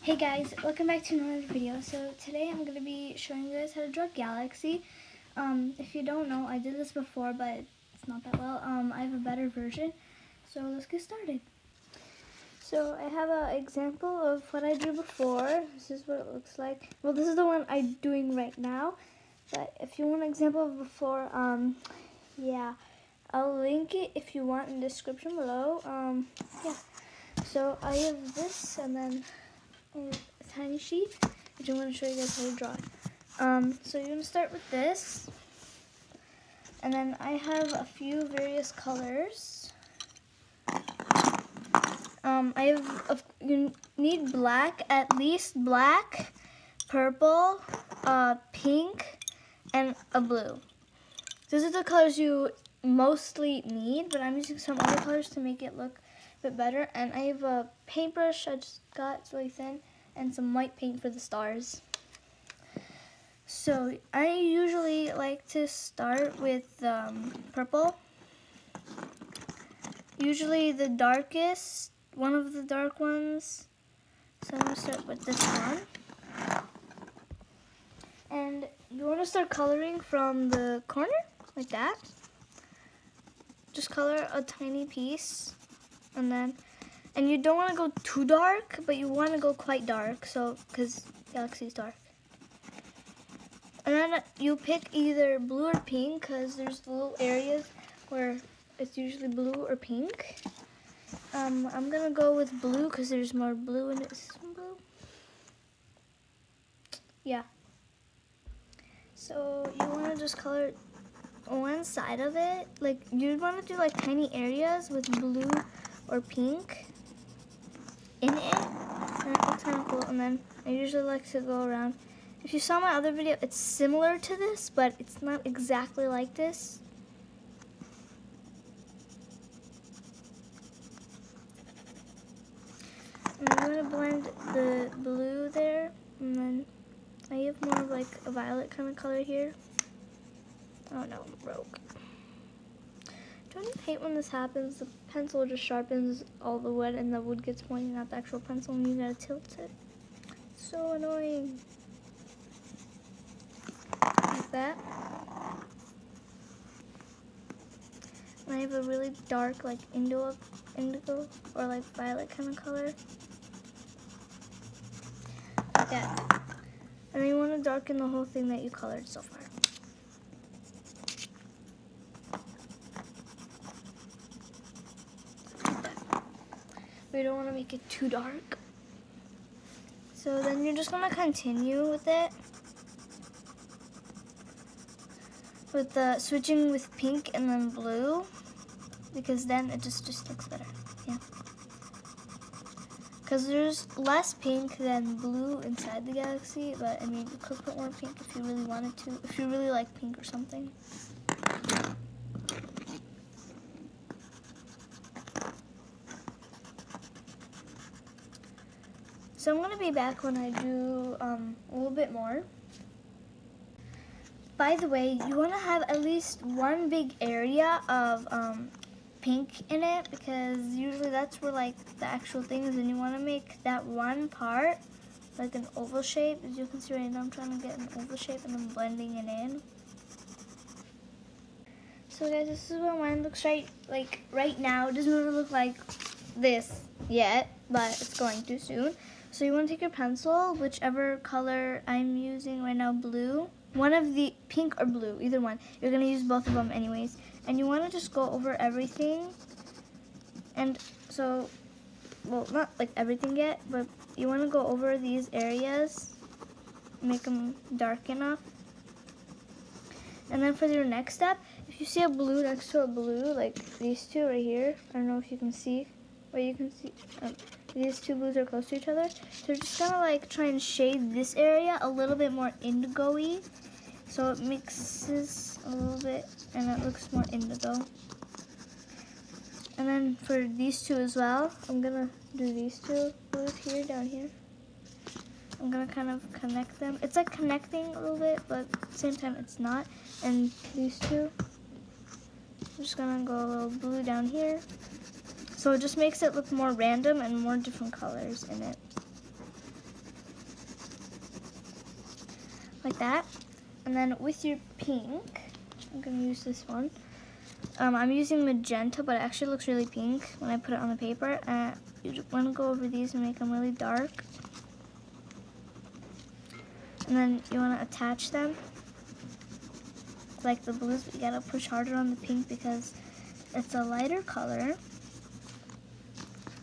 Hey guys, welcome back to another video. So today I'm going to be showing you guys how to draw Galaxy. If you don't know, I did this before, but it's not that well. I have a better version. So let's get started. So I have an example of what I drew before. This is what it looks like. Well, this is the one I'm doing right now. But if you want an example of before, yeah, I'll link it if you want in the description below. Yeah. So I have this, and then a tiny sheet, which I'm going to show you guys how to draw. So you're going to start with this, and then I have a few various colors. You need black, at least black, purple, pink, and a blue. Those are the colors you mostly need, but I'm using some other colors to make it look a bit better. And I have a paintbrush I just got, it's really thin, and some white paint for the stars. So I usually like to start with purple. Usually the darkest, one of the dark ones. So I'm going to start with this one. And you want to start coloring from the corner, like that. Just color a tiny piece, and you don't want to go too dark, but you want to go quite dark, so because Galaxy is dark. And then you pick either blue or pink, because there's little areas where it's usually blue or pink. I'm gonna go with blue because there's more blue in it. Is this one blue? Yeah. So you want to just color one side of it. Like you want to do like tiny areas with blue or pink in it, and it looks kind of cool. And then I usually like to go around. If you saw my other video, it's similar to this, but it's not exactly like this. And I'm going to blend the blue there, and then I have more of like a violet kind of color here. Oh no, I'm broke. Don't you hate when this happens? The pencil just sharpens all the wood and the wood gets pointing at the actual pencil and you gotta tilt it. It's so annoying. Like that. And I have a really dark like indigo or like violet kind of color. Like that. And then you want to darken the whole thing that you colored so far. We don't want to make it too dark. So then you're just going to continue with it. With the switching with pink and then blue. Because then it just looks better. Yeah. Because there's less pink than blue inside the Galaxy. But I mean, you could put more pink if you really wanted to. If you really like pink or something. So I'm going to be back when I do a little bit more. By the way, you want to have at least one big area of pink in it, because usually that's where like the actual thing is, and you want to make that one part like an oval shape. As you can see right now, I'm trying to get an oval shape and I'm blending it in. So guys, this is what mine looks right now. It doesn't really look like this yet, but it's going to soon. So you want to take your pencil, whichever color I'm using right now, blue. One of the pink or blue, either one. You're going to use both of them anyways. And you want to just go over everything. And so, well, not like everything yet, but you want to go over these areas. Make them dark enough. And then for your next step, if you see a blue next to a blue, like these two right here, I don't know if you can see, but you can see these two blues are close to each other. So you're just gonna like try and shade this area a little bit more indigo-y, so it mixes a little bit and it looks more indigo. And then for these two as well, I'm gonna do these two blues here, down here. I'm gonna kind of connect them. It's like connecting a little bit, but at the same time it's not. And these two, I'm just gonna go a little blue down here. So it just makes it look more random and more different colors in it. like that. And then with your pink, I'm gonna use this one. I'm using magenta, but it actually looks really pink when I put it on the paper. You just want to go over these and make them really dark. And then you want to attach them like the blues, but you gotta push harder on the pink because it's a lighter color.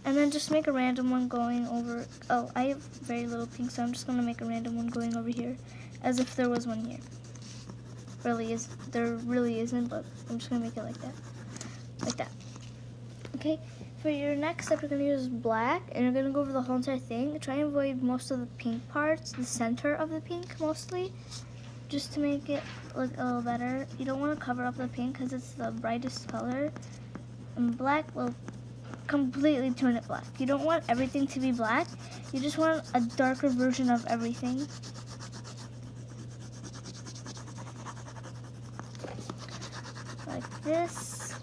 And then just make a random one going over. Oh, I have very little pink, so I'm just gonna make a random one going over here, as if there was one here. There really isn't, but I'm just gonna make it like that. Okay, for your next step, you're gonna use black, and you're gonna go over the whole entire thing. Try and avoid most of the pink parts, the center of the pink mostly, just to make it look a little better. You don't want to cover up the pink because it's the brightest color, and black will completely turn it black. You don't want everything to be black. You just want a darker version of everything. Like this.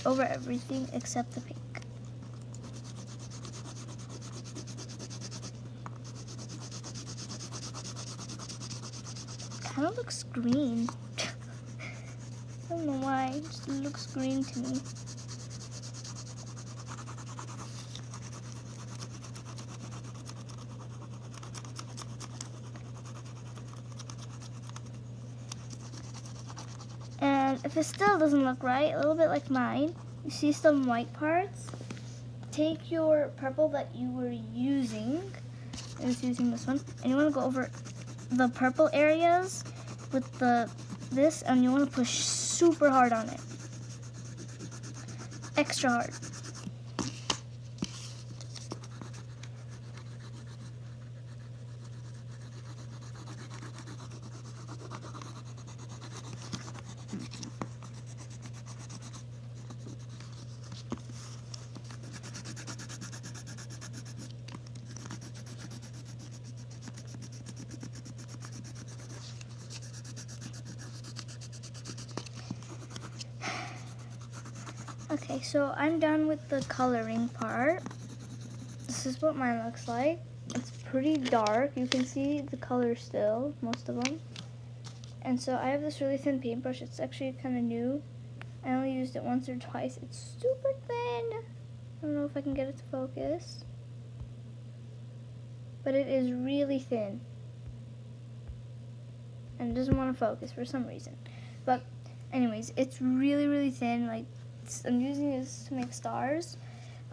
Over everything except the pink. Kind of looks green. I don't know why, it just looks green to me. And if it still doesn't look right, a little bit like mine, you see some white parts, take your purple that you were using, I was using this one, and you want to go over the purple areas with this, and you want to push super hard on it. Extra hard. Okay, so I'm done with the coloring part. This is what mine looks like. It's pretty dark. You can see the color still, most of them. And so I have this really thin paintbrush. It's actually kind of new. I only used it once or twice. It's super thin. I don't know if I can get it to focus. But it is really thin. And it doesn't want to focus for some reason. But anyways, it's really, really thin. Like, I'm using this to make stars.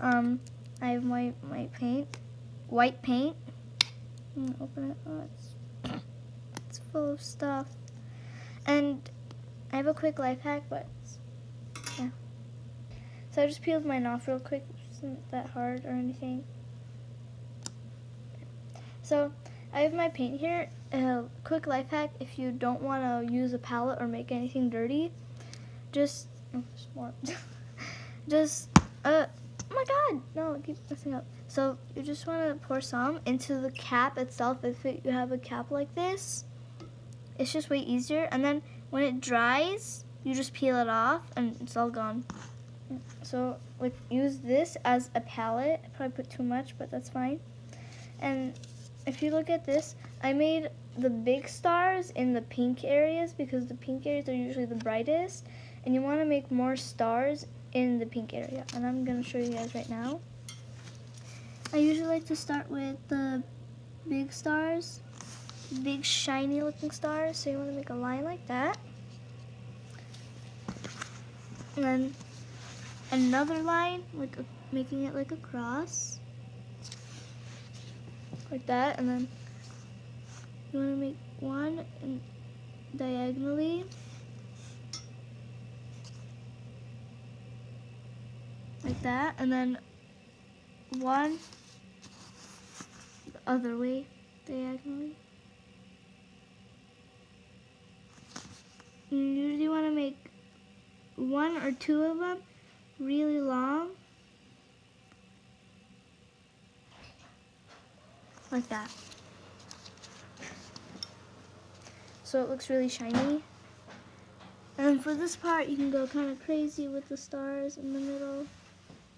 I have my white paint. I'm gonna open it. Oh, it's full of stuff. And I have a quick life hack, but yeah. So I just peeled mine off real quick. It wasn't that hard or anything. So I have my paint here. Quick life hack: if you don't want to use a palette or make anything dirty, just there's more. Oh my god, no, I keep messing up. So you just want to pour some into the cap itself. If you have a cap like this, it's just way easier. And then when it dries, you just peel it off and it's all gone. So like, use this as a palette. I probably put too much, but that's fine. And if you look at this, I made the big stars in the pink areas because the pink areas are usually the brightest. And you want to make more stars in the pink area. And I'm going to show you guys right now. I usually like to start with the big stars, big shiny looking stars. So you want to make a line like that. And then another line, like making it like a cross. Like that. And then you want to make one diagonally. Like that, and then one the other way diagonally. You usually want to make one or two of them really long, like that. So it looks really shiny. And then for this part, you can go kind of crazy with the stars in the middle.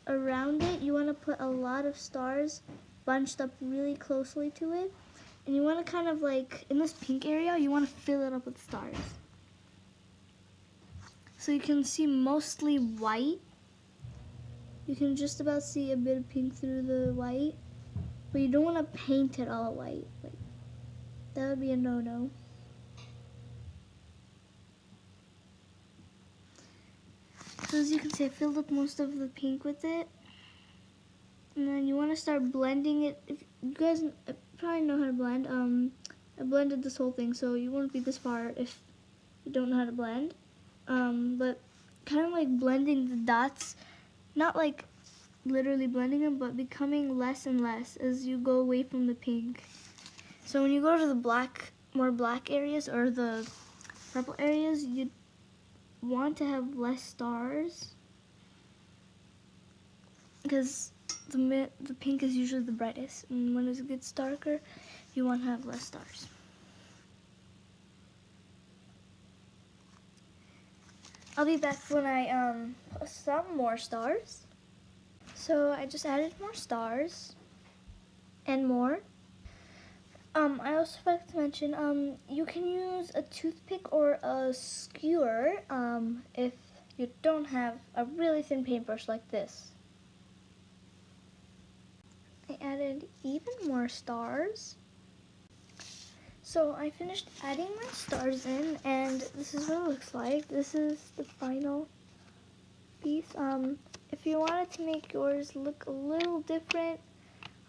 Around it, you want to put a lot of stars bunched up really closely to it. And you want to kind of like, in this pink area, you want to fill it up with stars. So you can see mostly white. You can just about see a bit of pink through the white. But you don't want to paint it all white. Like, that would be a no-no. So as you can see, I filled up most of the pink with it. And then you want to start blending it. If you guys probably know how to blend. I blended this whole thing, so you won't be this far if you don't know how to blend. But kind of like blending the dots, not like literally blending them, but becoming less and less as you go away from the pink. So when you go to the more black areas or the purple areas, you want to have less stars because the pink is usually the brightest, and when it gets darker, you want to have less stars. I'll be back when I put some more stars. So I just added more stars and more. I also forgot to mention, you can use a toothpick or a skewer if you don't have a really thin paintbrush like this. I added even more stars. So I finished adding my stars in, and this is what it looks like. This is the final piece. If you wanted to make yours look a little different,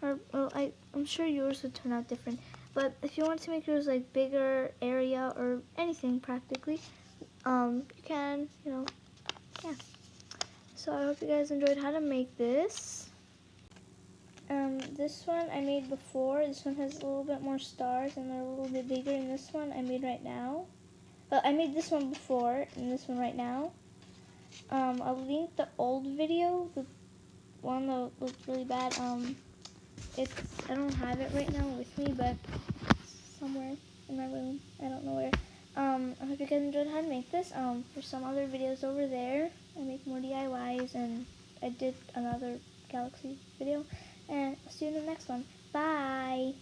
or well, I'm sure yours would turn out different, but if you want to make yours like bigger area or anything practically, you can, yeah. So I hope you guys enjoyed how to make this. This one I made before. This one has a little bit more stars and they're a little bit bigger, and this one I made right now. I made this one before and this one right now. I'll link the old video, the one that looked really bad. I don't have it right now with me, but it's somewhere in my room. I don't know where. I hope you guys enjoyed how to make this. There's some other videos over there. I make more DIYs, and I did another Galaxy video. And I'll see you in the next one. Bye!